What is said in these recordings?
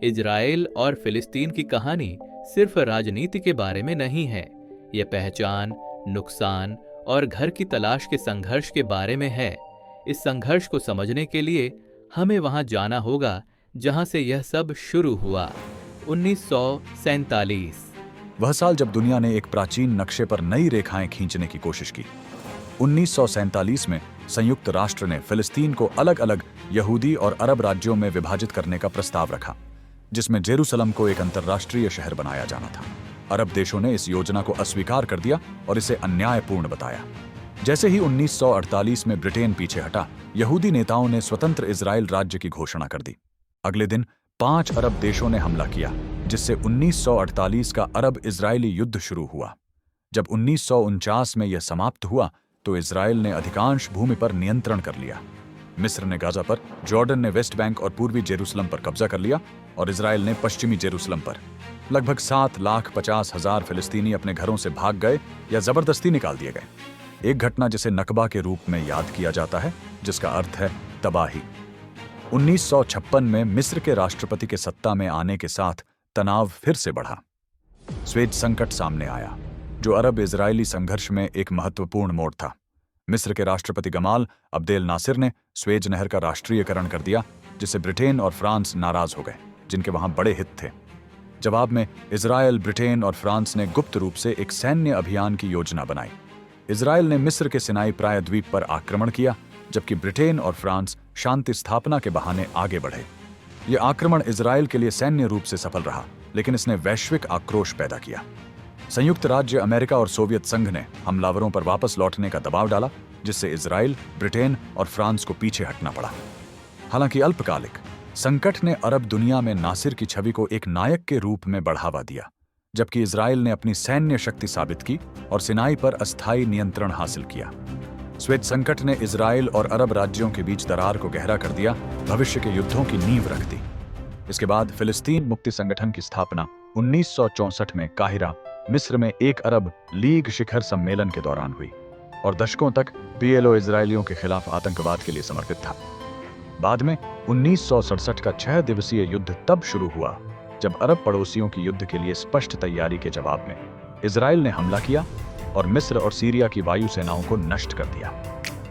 Israel और फिलिस्तीन की कहानी सिर्फ राजनीति के बारे में नहीं है। यह पहचान, नुकसान और घर की तलाश के संघर्ष के बारे में है। इस संघर्ष को समझने के लिए हमें वहां जाना होगा जहां से यह सब शुरू हुआ। 1947। वह साल जब दुनिया ने एक प्राचीन नक्शे पर नई रेखाएं खींचने की कोशिश की। 1947 में संयुक्त राष्ट्र ने फिलिस्तीन को अलग अलग यहूदी और अरब राज्यों में विभाजित करने का प्रस्ताव रखा, जिसमें जेरूसलम को एक अंतर्राष्ट्रीय शहर बनाया जाना था। अरब देशों ने इस योजना को अस्वीकार कर दिया और इसे अन्यायपूर्ण बताया। जैसे ही 1948 में ब्रिटेन पीछे हटा, यहूदी नेताओं ने स्वतंत्र इजराइल राज्य की घोषणा कर दी। अगले दिन 5 अरब देशों ने हमला किया, जिससे 1948 का अरब इजरायली युद्ध शुरू हुआ। जब 1949 में यह समाप्त हुआ तो इजराइल ने अधिकांश भूमि पर नियंत्रण कर लिया। मिस्र ने गाजा पर, जॉर्डन ने वेस्ट बैंक और पूर्वी जेरूसलम पर कब्जा कर लिया और इजराइल ने पश्चिमी जेरूसलम पर। लगभग 7,50,000 फिलिस्तीनी अपने घरों से भाग गए या जबरदस्ती निकाल दिए गए। एक घटना जिसे नकबा के रूप में याद किया जाता है, जिसका अर्थ है तबाही। 1956 में मिस्र के राष्ट्रपति के सत्ता में आने के साथ तनाव फिर से बढ़ा। स्वेज संकट सामने आया, जो अरब इजरायली संघर्ष में एक महत्वपूर्ण मोड़ था। मिस्र के राष्ट्रपति गमाल अब्देल नासिर ने स्वेज नहर का राष्ट्रीयकरण कर दिया, जिससे ब्रिटेन और फ्रांस नाराज हो गए, जिनके वहां बड़े हित थे। जवाब में इजराइल, ब्रिटेन और फ्रांस ने गुप्त रूप से एक सैन्य अभियान की योजना बनाई। इजराइल ने मिस्र के सिनाई प्रायद्वीप पर आक्रमण किया, जबकि ब्रिटेन और फ्रांस शांति स्थापना के बहाने आगे बढ़े। यह आक्रमण इजराइल के लिए सैन्य रूप से सफल रहा, लेकिन इसने वैश्विक आक्रोश पैदा किया। संयुक्त राज्य अमेरिका और सोवियत संघ ने हमलावरों पर वापस लौटने का दबाव डाला, जिससे इजराइल, ब्रिटेन और फ्रांस को पीछे हटना पड़ा। हालांकि अल्पकालिक संकट ने अरब दुनिया में नासिर की छवि को एक नायक के रूप में बढ़ावा दिया, जबकि इजराइल ने अपनी सैन्य शक्ति साबित की और सिनाई पर अस्थायी नियंत्रण हासिल किया। स्वेज संकट ने इजराइल और अरब राज्यों के बीच दरार को गहरा कर दिया, भविष्य के युद्धों की नींव रख दी। इसके बाद फिलिस्तीन मुक्ति संगठन की स्थापना 1964 में काहिरा, मिस्र में एक अरब लीग शिखर सम्मेलन के दौरान हुई और दशकों तक PLO इजरायलियों के खिलाफ आतंकवाद के लिए समर्पित था। बाद में 1967 का 6 दिवसीय युद्ध तब शुरू हुआ जब अरब पड़ोसियों की युद्ध के लिए स्पष्ट तैयारी के जवाब में इजराइल ने हमला किया और मिस्र और सीरिया की वायु सेनाओं को नष्ट कर दिया।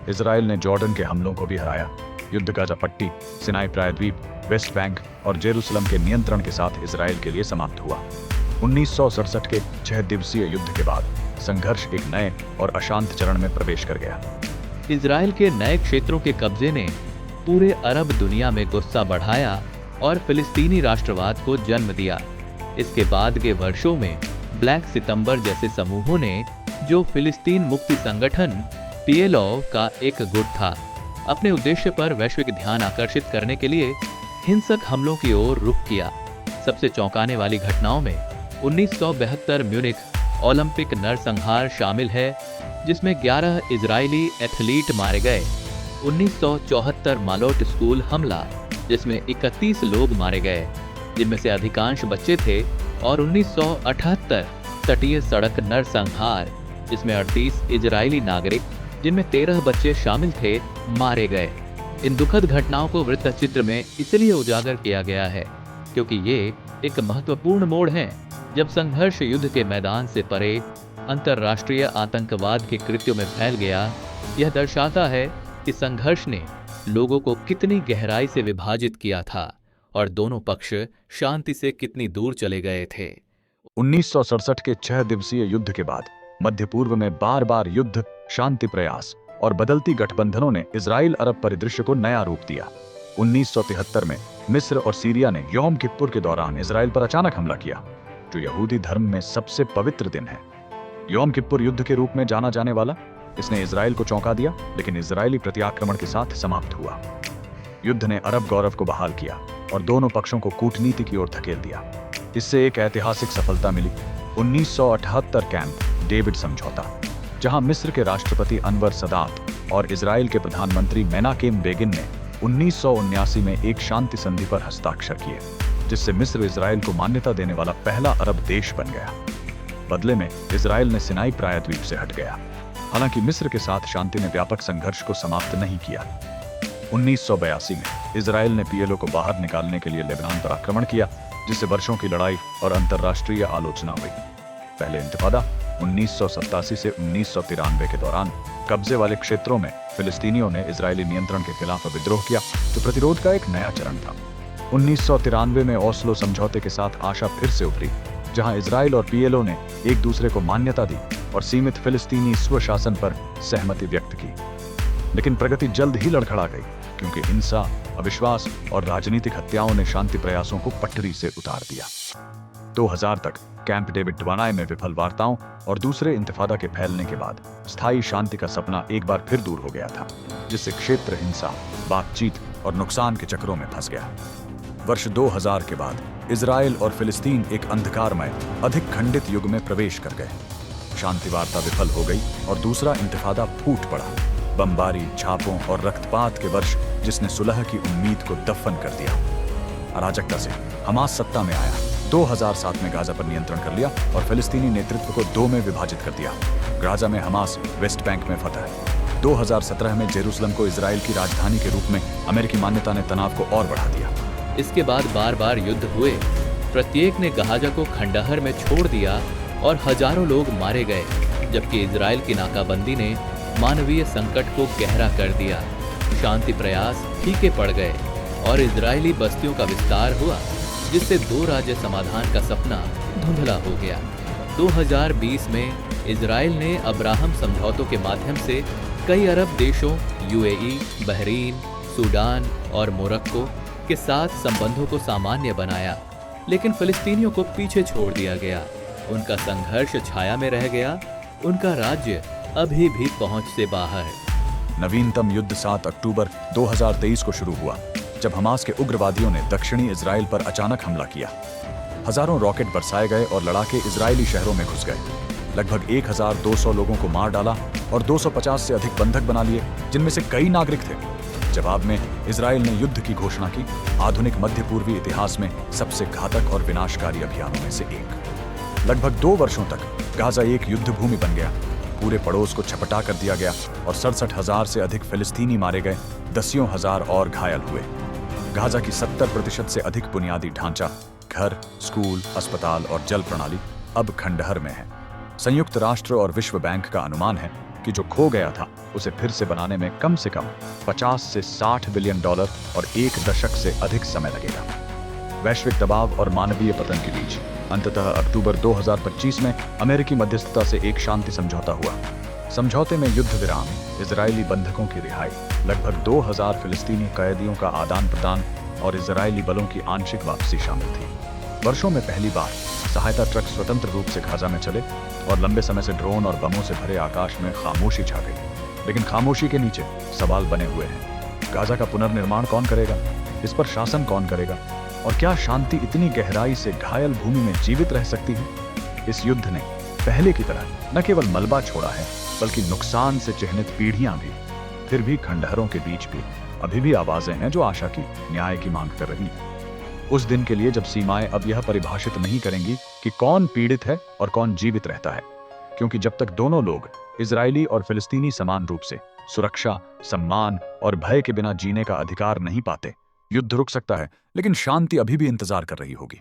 इजराइल ने जॉर्डन के हमलों को भी हराया। युद्ध गाजा पट्टी, सिनाई प्रायद्वीप, वेस्ट बैंक और जेरूसलम के नियंत्रण के साथ इजराइल के लिए समाप्त हुआ। 1967 के 6 दिवसीय युद्ध के बाद संघर्ष एक नए और अशांत चरण में प्रवेश कर गया। इजराइल के नए क्षेत्रों के कब्जे ने पूरे अरब दुनिया में गुस्सा बढ़ाया और फिलिस्तीनी राष्ट्रवाद को जन्म दिया। इसके बाद के वर्षों में ब्लैक सितंबर जैसे समूहों ने, जो फिलिस्तीन मुक्ति संगठन PLO का एक गुट था, अपने उद्देश्य पर वैश्विक ध्यान आकर्षित करने के लिए हिंसक हमलों की ओर रुख किया। सबसे चौंकाने वाली घटनाओं में 1972 म्यूनिख ओलंपिक नरसंहार शामिल है, जिसमें 11 इजरायली एथलीट मारे गए। 1974 मालोट स्कूल हमला, जिसमें 31 लोग मारे गए, जिनमें से अधिकांश बच्चे थे, और 1978 तटीय सड़क नरसंहार, जिसमें 38 इजरायली नागरिक, जिनमें 13 बच्चे शामिल थे, मारे गए। इन दुखद घटनाओं को वृत्तचित्र में इसलिए उजागर किया गया है क्योंकि ये एक महत्वपूर्ण मोड़ है जब संघर्ष युद्ध के मैदान से परे अंतर्राष्ट्रीय आतंकवाद के कृत्यों में फैल गया। यह दर्शाता है कि संघर्ष ने लोगों को कितनी गहराई से विभाजित किया था और दोनों पक्ष शांति से कितनी दूर चले गए थे। 1967 के 6 दिवसीय युद्ध के बाद मध्य पूर्व में बार बार युद्ध, शांति प्रयास और बदलती गठबंधनों ने इजराइल अरब परिदृश्य को नया रूप दिया। 1973 में मिस्र और सीरिया ने यौम किप्पुर के दौरान इजराइल पर अचानक हमला किया, जो यहूदी धर्म में सबसे पवित्र दिन है। यौम किप्पुर युद्ध के रूप में जाना जाने वाला, इसने इजराइल को चौंका दिया, लेकिन इजरायली प्रत्याक्रमण के साथ समाप्त हुआ। युद्ध ने अरब गौरव को बहाल किया और दोनों पक्षों को कूटनीति की ओर धकेल दिया। इससे एक ऐतिहासिक सफलता मिली, 1978 कैंप डेविड समझौता, जहां मिस्र के राष्ट्रपति अनवर सदात और इजराइल के प्रधानमंत्री मेनाकेम बेगिन ने 1979 में एक शांति संधि पर हस्ताक्षर किए, जिससे मिस्र इजराइल को मान्यता देने वाला पहला अरब देश बन गया। बदले में इजराइल ने सिनाई प्रायद्वीप से हट गया। हालांकि मिस्र के साथ शांति ने व्यापक संघर्ष को समाप्त नहीं किया। 1982 में इजराइल ने पीएलओ को बाहर निकालने के लिए लेबनान पर आक्रमण किया, जिससे वर्षों की लड़ाई और अंतर्राष्ट्रीय आलोचना हुई। पहले इंतिफादा 1987 से 1993 के दौरान कब्जे वाले क्षेत्रों में फिलिस्तीनियों ने इजरायली नियंत्रण के खिलाफ विद्रोह किया, जो प्रतिरोध का एक नया चरण था। 1993 में ओस्लो समझौते के साथ आशा फिर से उभरी, जहां इजराइल और पीएलओ ने एक दूसरे को मान्यता दी और सीमित फिलिस्तीनी स्वशासन पर सहमति व्यक्त की। लेकिन प्रगति जल्द ही लड़खड़ा गई, क्योंकि हिंसा, अविश्वास और राजनीतिक हत्याओं ने शांति प्रयासों को पटरी से उतार दिया। 2000 तक कैंप डेविड डवानाय में विफल वार्ताओं और दूसरे इंतिफादा के फैलने के बाद स्थायी शांति का सपना एक बार फिर दूर हो गया था, जिससे क्षेत्र हिंसा, बातचीत और नुकसान के चक्रों में फंस गया। वर्ष 2000 के बाद इजराइल और फिलिस्तीन एक अंधकारमय, अधिक खंडित युग में प्रवेश कर गए। शांति वार्ता विफल हो गई और दूसरा इंतिफादा फूट पड़ा। बमबारी, छापों और रक्तपात के वर्ष जिसने सुलह की उम्मीद को दफन कर दिया। अराजकता से हमास सत्ता में आया, 2007 में गाजा पर नियंत्रण कर लिया और फिलिस्तीनी नेतृत्व को दो में विभाजित कर दिया। गाजा में हमास, वेस्ट बैंक में फतह। 2017 में जेरूसलम को इजराइल की राजधानी के रूप में अमेरिकी मान्यता ने तनाव को और बढ़ा दिया। इसके बाद बार बार युद्ध हुए, प्रत्येक ने गाजा को खंडहर में छोड़ दिया और हजारों लोग मारे गए, जबकि इजराइल की नाकाबंदी ने मानवीय संकट को गहरा कर दिया। शांति प्रयास फीके पड़ गए और इजरायली बस्तियों का विस्तार हुआ, जिससे दो राज्य समाधान का सपना धुंधला हो गया। 2020 में इजराइल ने अब्राहम समझौतों के माध्यम से कई अरब देशों यूएई, बहरीन, सूडान और मोरक्को के साथ संबंधों को सामान्य बनाया, लेकिन फिलिस्तीनियों को पीछे छोड़ दिया गया। उनका संघर्ष छाया में रह गया, उनका राज्य अभी भी पहुंच से बाहर। नवीनतम युद्ध 7 अक्टूबर 2023 को शुरू हुआ, जब हमास के उग्रवादियों ने दक्षिणी इजराइल पर अचानक हमला किया। हजारों रॉकेट बरसाए गए और लड़ाके इजरायली शहरों में घुस गए। लगभग 1200 लोगों को मार डाला और 250 से अधिक बंधक बना लिए, जिनमें से कई नागरिक थे। जवाब में इजराइल ने युद्ध की घोषणा की, आधुनिक मध्य पूर्वी इतिहास में सबसे घातक और विनाशकारी अभियानों में से एक। लगभग 2 वर्षों तक गाजा एक युद्ध भूमि बन गया। पूरे पड़ोस को छपटा कर दिया गया और 67,000 से अधिक फिलिस्तीनी मारे गए, दसियों हजार और घायल हुए। गाजा की 70% से अधिक बुनियादी ढांचा, घर, स्कूल, अस्पताल और जल प्रणाली अब खंडहर में है। संयुक्त राष्ट्र और विश्व बैंक का अनुमान है कि जो खो गया था उसे फिर से बनाने में कम से कम 50 से 60 बिलियन डॉलर और 1 दशक से अधिक समय लगेगा। वैश्विक दबाव और मानवीय पतन के बीच अंततः अक्टूबर 2025 में अमेरिकी मध्यस्थता से एक शांति समझौता हुआ। समझौते में युद्ध विराम, इजरायली बंधकों की रिहाई, लगभग 2000 फिलिस्तीनी कैदियों का आदान प्रदान और इजरायली बलों की आंशिक वापसी शामिल थी। वर्षों में पहली बार सहायता ट्रक स्वतंत्र रूप से गाजा में चले और लंबे समय से ड्रोन और बमों से भरे आकाश में खामोशी छा गई। लेकिन खामोशी के नीचे सवाल बने हुए हैं। गाजा का पुनर्निर्माण कौन करेगा? इस पर शासन कौन करेगा? और क्या शांति इतनी गहराई से घायल भूमि में जीवित रह सकती है? इस युद्ध ने पहले की तरह न केवल मलबा छोड़ा है, बल्कि नुकसान से चिह्नित पीढ़ियां भी। फिर भी खंडहरों के बीच भी अभी भी आवाजें हैं जो आशा की, न्याय की मांग कर रही हैं। उस दिन के लिए जब सीमाएं अब यह परिभाषित नहीं करेंगी कि कौन पीड़ित है और कौन जीवित रहता है, क्योंकि जब तक दोनों लोग, इजरायली और फिलिस्तीनी, समान रूप से सुरक्षा, सम्मान और भय के बिना जीने का अधिकार नहीं पाते, युद्ध रुक सकता है, लेकिन शांति अभी भी इंतजार कर रही होगी।